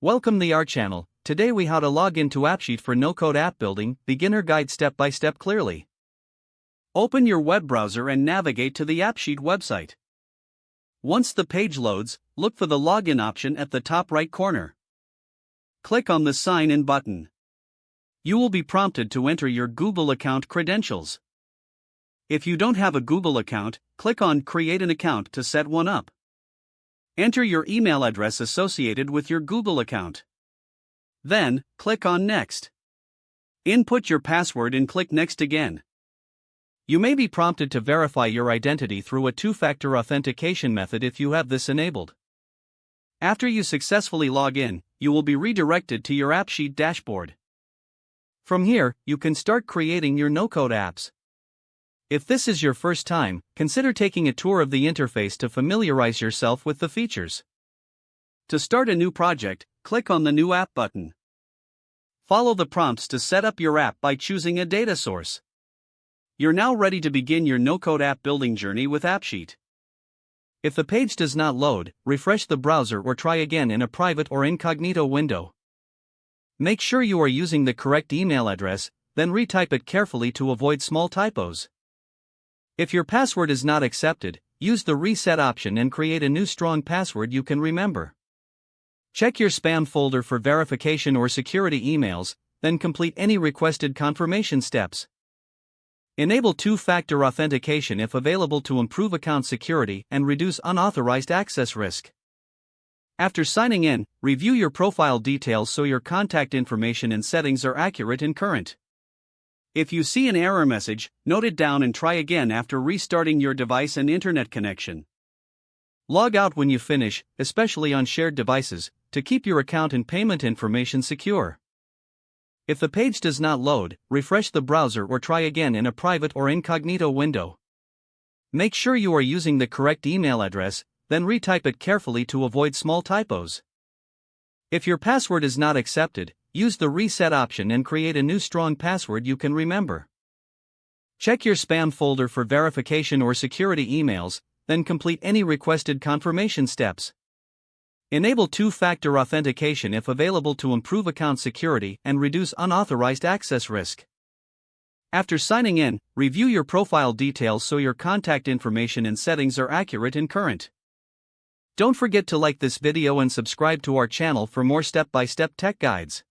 Welcome to our channel. Today we how to log into AppSheet for no-code app building, beginner guide step-by-step clearly. Open your web browser and navigate to the AppSheet website. Once the page loads, look for the login option at the top right corner. Click on the Sign In button. You will be prompted to enter your Google account credentials. If you don't have a Google account, click on Create an account to set one up. Enter your email address associated with your Google account. Then, click on Next. Input your password and click Next again. You may be prompted to verify your identity through a two-factor authentication method if you have this enabled. After you successfully log in, you will be redirected to your AppSheet dashboard. From here, you can start creating your no-code apps. If this is your first time, consider taking a tour of the interface to familiarize yourself with the features. To start a new project, click on the New App button. Follow the prompts to set up your app by choosing a data source. You're now ready to begin your no-code app building journey with AppSheet. If the page does not load, refresh the browser or try again in a private or incognito window. Make sure you are using the correct email address, then retype it carefully to avoid small typos. If your password is not accepted, use the reset option and create a new strong password you can remember. Check your spam folder for verification or security emails, then complete any requested confirmation steps. Enable two-factor authentication if available to improve account security and reduce unauthorized access risk. After signing in, review your profile details so your contact information and settings are accurate and current. If you see an error message, note it down and try again after restarting your device and internet connection. Log out when you finish, especially on shared devices, to keep your account and payment information secure. If the page does not load, refresh the browser or try again in a private or incognito window. Make sure you are using the correct email address, then retype it carefully to avoid small typos. If your password is not accepted, use the reset option and create a new strong password you can remember. Check your spam folder for verification or security emails, then complete any requested confirmation steps. Enable two-factor authentication if available to improve account security and reduce unauthorized access risk. After signing in, review your profile details so your contact information and settings are accurate and current. Don't forget to like this video and subscribe to our channel for more step-by-step tech guides.